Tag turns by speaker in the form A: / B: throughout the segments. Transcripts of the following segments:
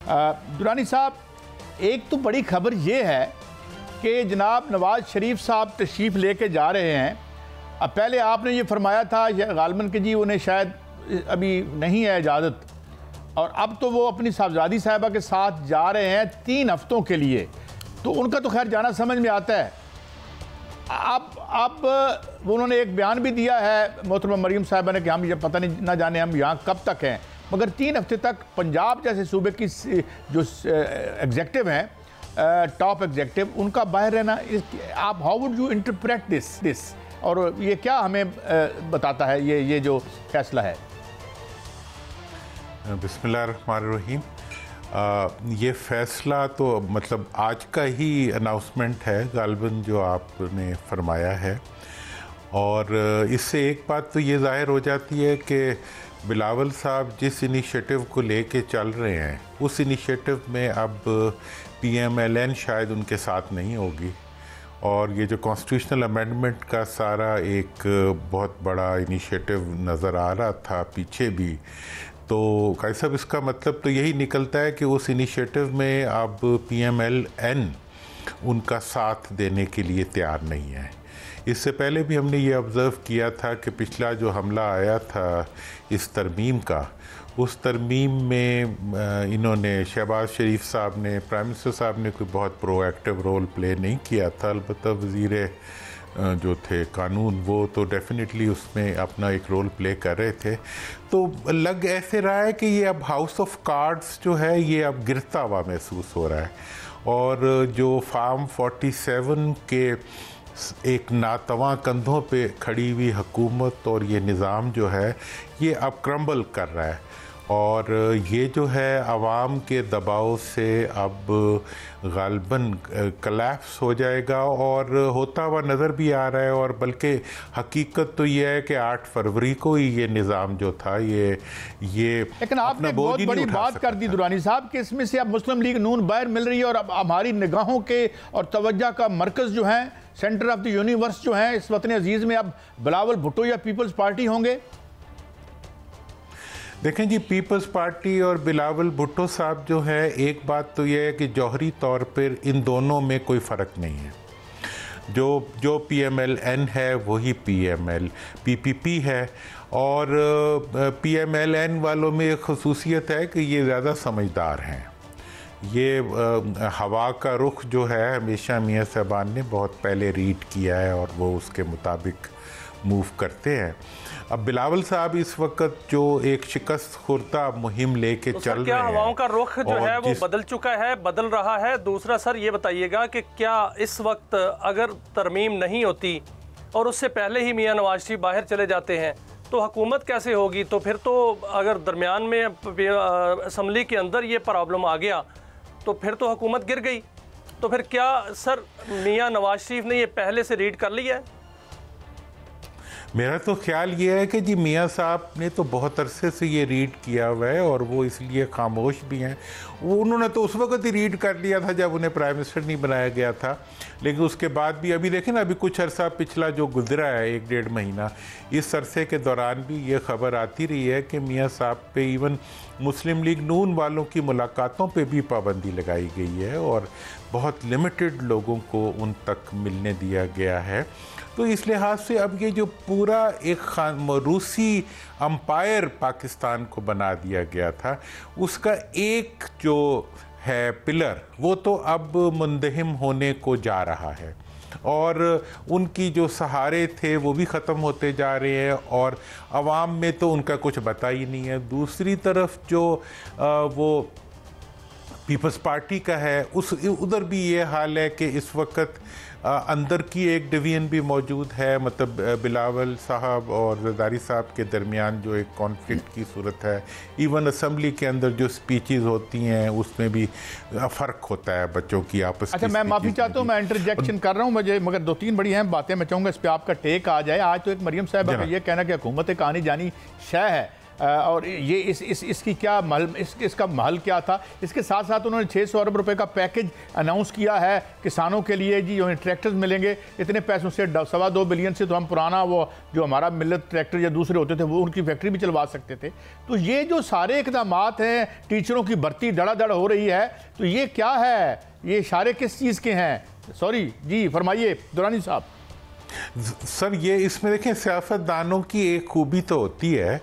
A: दुरानी साहब, एक तो बड़ी खबर ये है कि जनाब नवाज शरीफ साहब तशरीफ़ लेके जा रहे हैं। अब पहले आपने ये फरमाया था गालबन के जी उन्हें शायद अभी नहीं है इजाज़त, और अब तो वो अपनी साहबजादी साहिबा के साथ जा रहे हैं 3 हफ्तों के लिए, तो उनका तो खैर जाना समझ में आता है। अब उन्होंने एक बयान भी दिया है मोहतरमा मरीम साहिबा ने कि हम ये पता नहीं ना जाने हम यहाँ कब तक हैं, मगर 3 हफ्ते तक पंजाब जैसे सूबे की जो एग्जेक्टिव हैं, टॉप एग्जेक्टिव, उनका बाहर रहना, आप how would you interpret this और ये क्या हमें बताता है ये जो फैसला है?
B: बिस्मिल्लाहिर्रहमानिर्रहीम। ये फ़ैसला तो मतलब आज का ही अनाउंसमेंट है गालबन जो आपने फरमाया है, और इससे एक बात तो ये ज़ाहिर हो जाती है कि बिलावल साहब जिस इनिशिएटिव को लेके चल रहे हैं उस इनिशिएटिव में अब PMLN शायद उनके साथ नहीं होगी, और ये जो कॉन्स्टिट्यूशनल अमेंडमेंट का सारा एक बहुत बड़ा इनिशिएटिव नज़र आ रहा था पीछे भी, तो काई साहब इसका मतलब तो यही निकलता है कि उस इनिशिएटिव में अब PMLN उनका साथ देने के लिए तैयार नहीं है। इससे पहले भी हमने ये ऑब्ज़र्व किया था कि पिछला जो हमला आया था इस तरमीम का, उस तरमीम में इन्होंने शहबाज शरीफ साहब ने, प्राइम मिनिस्टर साहब ने कोई बहुत प्रोएक्टिव रोल प्ले नहीं किया था। अलबत्ता वज़ीर जो थे कानून वो तो डेफिनेटली उसमें अपना एक रोल प्ले कर रहे थे। तो लग ऐसे रहा है कि ये अब हाउस ऑफ कार्ड्स जो है ये अब गिरता हुआ महसूस हो रहा है, और जो फार्म 47 के एक नातवा कंधों पे खड़ी हुई हुकूमत और ये निज़ाम जो है ये अब क्रम्बल कर रहा है, और ये जो है आवाम के दबाव से अब गालबन कलैप्स हो जाएगा, और होता हुआ नज़र भी आ रहा है। और बल्कि हकीकत तो ये है कि 8 फरवरी को ही ये निज़ाम जो था ये
A: लेकिन आपने बहुत बड़ी बात कर दी दुरानी साहब कि इसमें से अब मुस्लिम लीग नून बाहर मिल रही है, और अब हमारी निगाहों के और तवज्जो का मरकज़ जो है, सेंटर ऑफ द यूनिवर्स जो है इस वतन अजीज़ में, अब बिलावल भुट्टो या पीपल्स पार्टी होंगे।
B: देखें जी, पीपल्स पार्टी और बिलावल भुट्टो साहब जो है, एक बात तो यह है कि जौहरी तौर पर इन दोनों में कोई फ़र्क नहीं है। जो PMLN है वही PPP है, और PMLN वालों में एक खसूसियत है कि ये ज़्यादा समझदार हैं। ये हवा का रुख जो है हमेशा मियाँ साहबान ने बहुत पहले रीड किया है और वो उसके मुताबिक मूव करते हैं। अब बिलावल साहब इस वक्त जो एक शिकस्त खुर्दा मुहिम लेके चल रहे हैं,
C: क्या हवाओं का रुख जो है वो बदल चुका है, बदल रहा है? दूसरा सर ये बताइएगा कि क्या इस वक्त अगर तरमीम नहीं होती और उससे पहले ही मियाँ नवाज शरीफ बाहर चले जाते हैं तो हुकूमत कैसे होगी? तो फिर तो अगर दरमियान में असम्बली के अंदर ये प्रॉब्लम आ गया तो फिर तो हुकूमत गिर गई। तो फिर क्या सर मियाँ नवाज शरीफ ने ये पहले से रीड कर लिया है?
B: मेरा तो ख्याल ये है कि जी मियाँ साहब ने तो बहुत अरसे से ये रीड किया हुआ है और वो इसलिए खामोश भी हैं। वो उन्होंने तो उस वक्त ही रीड कर लिया था जब उन्हें प्राइम मिनिस्टर नहीं बनाया गया था, लेकिन उसके बाद भी अभी देखें ना, अभी कुछ अरसा पिछला जो गुजरा है 1-1.5 महीना, इस अरसे के दौरान भी ये खबर आती रही है कि मियाँ साहब पे इवन मुस्लिम लीग नून वालों की मुलाकातों पे भी पाबंदी लगाई गई है और बहुत लिमिटेड लोगों को उन तक मिलने दिया गया है। तो इस लिहाज से अब ये जो पूरा एक रूसी अंपायर पाकिस्तान को बना दिया गया था, उसका एक जो है पिलर वो तो अब मुंदहिम होने को जा रहा है और उनकी जो सहारे थे वो भी ख़त्म होते जा रहे हैं और अवाम में तो उनका कुछ बता ही नहीं है। दूसरी तरफ जो वो पीपल्स पार्टी का है उधर भी ये हाल है कि इस वक्त अंदर की एक डिवीजन भी मौजूद है, मतलब बिलावल साहब और जरदारी साहब के दरमियान जो एक कॉन्फ्लिक्ट की सूरत है। इवन असम्बली के अंदर जो स्पीचेस होती हैं उसमें भी फ़र्क होता है बच्चों की आपस में।
A: अच्छा, मैं माफ़ी चाहता हूँ, मैं इंटरजेक्शन कर रहा हूँ मुझे, मगर 2-3 बड़ी अहम बातें मैं चाहूँगा इस पर आपका टेक आ जाए। आज तो एक मरीम साहब का ये कहना कि हुकूमत एक आनी जानी शय है, और ये इसकी क्या इसका महल क्या था। इसके साथ साथ उन्होंने 600 अरब रुपए का पैकेज अनाउंस किया है किसानों के लिए जी, जो ट्रैक्टर्स मिलेंगे इतने पैसों से, 2.25 बिलियन से तो हम पुराना वो जो हमारा मिलत ट्रैक्टर या दूसरे होते थे वो उनकी फैक्ट्री भी चलवा सकते थे। तो ये जो सारे इक़दाम हैं, टीचरों की भर्ती धड़ाधड़ हो रही है, तो ये क्या है, ये इशारे किस चीज़ के हैं? सॉरी जी, फरमाइए दुरानी साहब।
B: सर ये इसमें देखें, सियासतदानों की एक खूबी तो होती है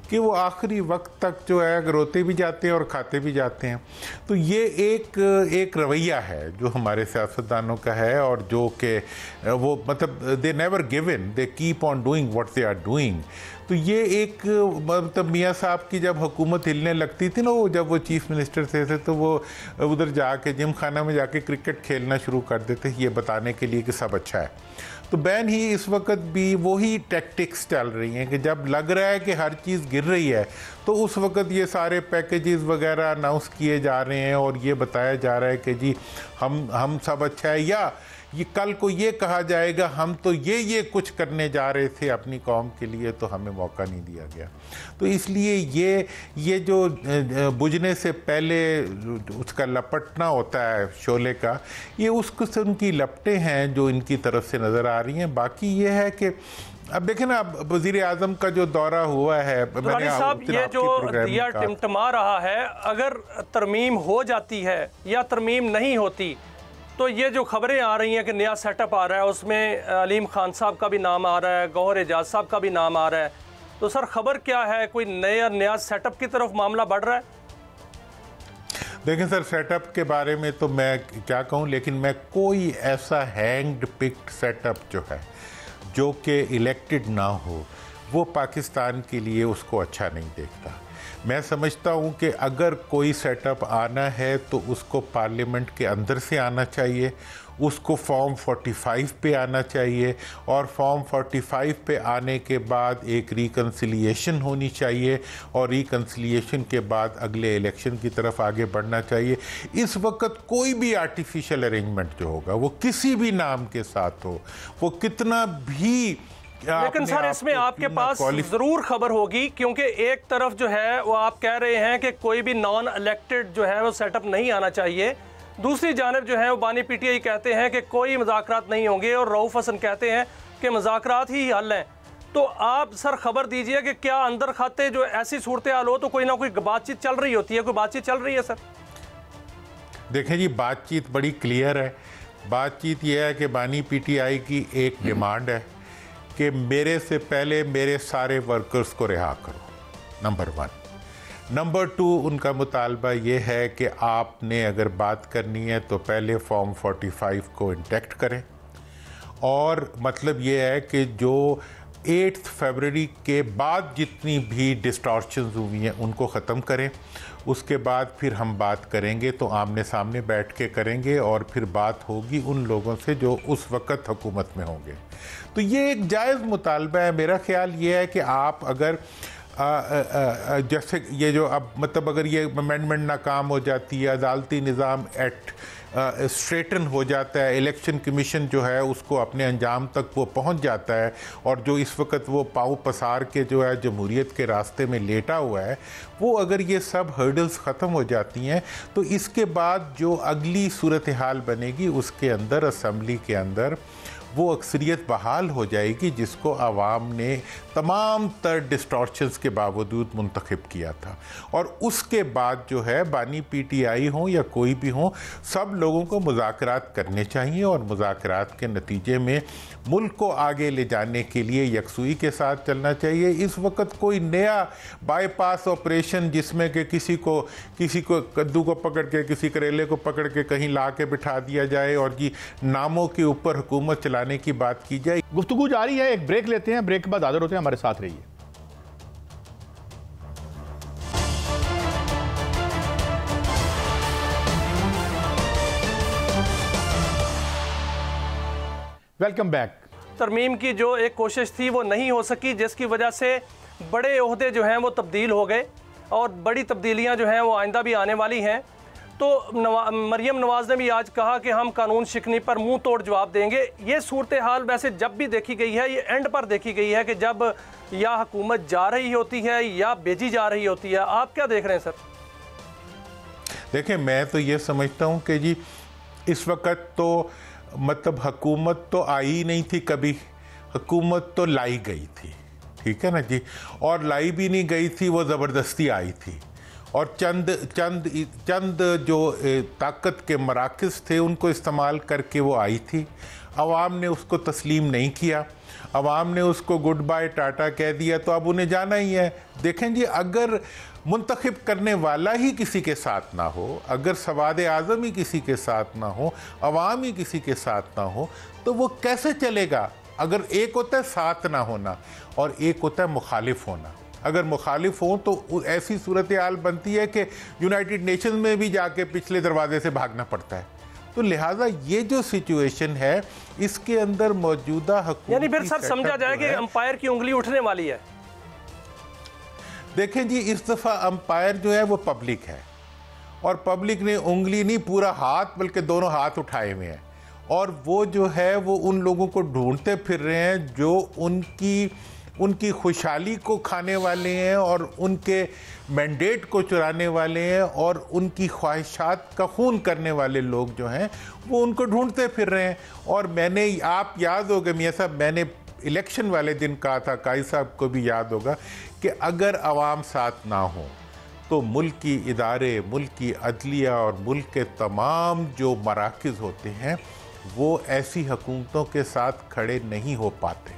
B: कि वो आखिरी वक्त तक जो है रोते भी जाते हैं और खाते भी जाते हैं। तो ये एक रवैया है जो हमारे सियासतदानों का है, और जो कि वो मतलब they never give in, they keep on doing what they are doing. तो ये एक मतलब मियाँ साहब की जब हुकूमत हिलने लगती थी ना, वो जब वो चीफ मिनिस्टर थे तो वो उधर जाके जिम खाना में जाके क्रिकेट खेलना शुरू कर देते, ये बताने के लिए कि सब अच्छा है। तो बैन ही इस वक्त भी वही टैक्टिक्स चल रही हैं कि जब लग रहा है कि हर चीज़ गिर रही है तो उस वक्त ये सारे पैकेजेस वगैरह अनाउंस किए जा रहे हैं और ये बताया जा रहा है कि जी हम सब अच्छा है, या ये कल को ये कहा जाएगा हम तो ये कुछ करने जा रहे थे अपनी कौम के लिए तो हमें मौका नहीं दिया गया। तो इसलिए ये जो बुझने से पहले उसका लपटना होता है शोले का, ये उस किस्म की लपटें हैं जो इनकी तरफ से नज़र आ रही हैं। बाकी ये है कि अब देखें ना, अब वज़ीर आज़म का जो दौरा हुआ है,
C: साहब ये जो दिया टिमटिमा रहा है, अगर तरमीम हो जाती है या तरमीम नहीं होती तो ये जो खबरें आ रही हैं कि नया सेटअप आ रहा है, उसमें अलीम खान साहब का भी नाम आ रहा है, गौहर एजाज साहब का भी नाम आ रहा है, तो सर खबर क्या है, कोई नया सेटअप की तरफ मामला बढ़ रहा है?
B: देखें सर, सेटअप के बारे में तो मैं क्या कहूँ, लेकिन मैं कोई ऐसा हैंग्ड पिक्ड सेटअप जो है जो कि इलेक्टेड ना हो, वो पाकिस्तान के लिए उसको अच्छा नहीं देखता। मैं समझता हूँ कि अगर कोई सेटअप आना है तो उसको पार्लियामेंट के अंदर से आना चाहिए, उसको फॉर्म 45 पे आना चाहिए, और फॉर्म 45 पे आने के बाद एक रिकन्सिलिएशन होनी चाहिए, और रिकन्सिलिएशन के बाद अगले इलेक्शन की तरफ आगे बढ़ना चाहिए। इस वक्त कोई भी आर्टिफिशियल अरेंजमेंट जो होगा वो किसी भी नाम के साथ हो, वो कितना भी,
C: लेकिन सर इसमें आपके पास जरूर खबर होगी, क्योंकि एक तरफ जो है वो आप कह रहे हैं कि कोई भी नॉन इलेक्टेड जो है वो सेटअप नहीं आना चाहिए, दूसरी जानब जो है वो बानी पीटीआई कहते हैं कि कोई मुज़ाकरात नहीं होंगे, और रऊफ हसन कहते हैं कि मुज़ाकरात ही हल हैं। तो आप सर खबर दीजिए कि क्या अंदर खाते जो ऐसी सूरत हाल हो तो कोई ना कोई बातचीत चल रही होती है, कोई बातचीत चल रही है सर?
B: देखें जी, बातचीत बड़ी क्लियर है। बातचीत यह है कि बानी पीटीआई की एक डिमांड है कि मेरे से पहले मेरे सारे वर्कर्स को रिहा करो, नंबर 1। नंबर 2, उनका मुतालबा ये है कि आपने अगर बात करनी है तो पहले फॉर्म 45 को इंटैक्ट करें, और मतलब ये है कि जो 8 फरवरी के बाद जितनी भी डिस्टॉर्शंस हुई हैं उनको ख़त्म करें। उसके बाद फिर हम बात करेंगे तो आमने सामने बैठ के करेंगे, और फिर बात होगी उन लोगों से जो उस वक़्त हुकूमत में होंगे। तो ये एक जायज़ मुतालबा है। मेरा ख्याल ये है कि आप अगर जैसे ये जो अब मतलब अगर ये अमेंडमेंट नाकाम हो जाती है, अदालती निज़ाम एक्ट स्ट्रेटन हो जाता है, इलेक्शन कमीशन जो है उसको अपने अंजाम तक वो पहुंच जाता है, और जो इस वक्त वो पाँव पसार के जो है जमहूरियत के रास्ते में लेटा हुआ है, वो अगर ये सब हर्डल्स ख़त्म हो जाती हैं तो इसके बाद जो अगली सूरत हाल बनेगी उसके अंदर असम्बली के अंदर वो अक्सरियत बहाल हो जाएगी जिसको आवाम ने तमाम तर डिस्टॉर्शंस के बावजूद मुंतखब किया था। और उसके बाद जो है बानी पीटीआई हो या कोई भी हो, सब लोगों को मुज़ाकरात करने चाहिए, और मुज़ाकरात के नतीजे में मुल्क को आगे ले जाने के लिए यकसुई के साथ चलना चाहिए। इस वक्त कोई नया बाईपास ऑपरेशन जिसमें कि किसी को कद्दू को पकड़ के, किसी करेले को पकड़ के कहीं ला के बिठा दिया जाए और जी नामों के ऊपर हुकूमत चलाने की बात की जाए।
A: गुफ्तगू जारी है, एक ब्रेक लेते हैं, ब्रेक के बाद हाजिर होते हैं, हमारे साथ रहिए। Welcome back.
C: तरमीम की जो एक कोशिश थी वो नहीं हो सकी, जिसकी वजह से बड़े ओहदे जो हैं वो तब्दील हो गए, और बड़ी तब्दीलियां जो हैं वो आइंदा भी आने वाली हैं। तो मरियम नवाज ने भी आज कहा कि हम कानून शिकनी पर मुंह तोड़ जवाब देंगे। ये सूरत हाल वैसे जब भी देखी गई है, ये एंड पर देखी गई है कि जब या हुकूमत जा रही होती है या भेजी जा रही होती है। आप क्या देख रहे हैं सर?
B: देखिए, मैं तो ये समझता हूँ कि जी इस वक्त तो मतलब हुकूमत तो आई ही नहीं थी कभी, हुकूमत तो लाई गई थी, ठीक है ना जी। और लाई भी नहीं गई थी, वो ज़बरदस्ती आई थी। और चंद जो ताकत के मराकज़ थे उनको इस्तेमाल करके वो आई थी। अवाम ने उसको तस्लीम नहीं किया, अवाम ने उसको गुड बाय टाटा कह दिया, तो अब उन्हें जाना ही है। देखें जी, अगर मुंतखब करने वाला ही किसी के साथ ना हो, अगर सवाद आज़म ही किसी के साथ ना हो, अवाम ही किसी के साथ ना हो, तो वो कैसे चलेगा? अगर एक होता है साथ ना होना और एक होता है मुखालिफ होना। अगर मुखालिफ हो तो ऐसी सूरत हाल बनती है कि यूनाइटेड नेशन में भी जाके पिछले दरवाजे से भागना पड़ता है। तो लिहाजा ये जो सिचुएशन है, इसके अंदर मौजूदा हुकूमत,
C: यानी फिर सर समझा जाए कि अंपायर की उंगली उठने वाली है।
B: देखें जी, इस दफ़ा अंपायर जो है वो पब्लिक है, और पब्लिक ने उंगली नहीं, पूरा हाथ, बल्कि दोनों हाथ उठाए हुए हैं। और वो जो है वो उन लोगों को ढूंढते फिर रहे हैं जो उनकी खुशहाली को खाने वाले हैं और उनके मैंडेट को चुराने वाले हैं और उनकी ख्वाहिशात का खून करने वाले लोग जो हैं वो उनको ढूंढते फिर रहे हैं। और आप याद होगा मियाँ साहब, मैंने इलेक्शन वाले दिन कहा था, काई साहब को भी याद होगा, कि अगर अवाम साथ ना हो तो मुल्की इदारे, मुल्की अदलिया और मुल्क के तमाम जो मराकज़ होते हैं वो ऐसी हुकूमतों के साथ खड़े नहीं हो पाते।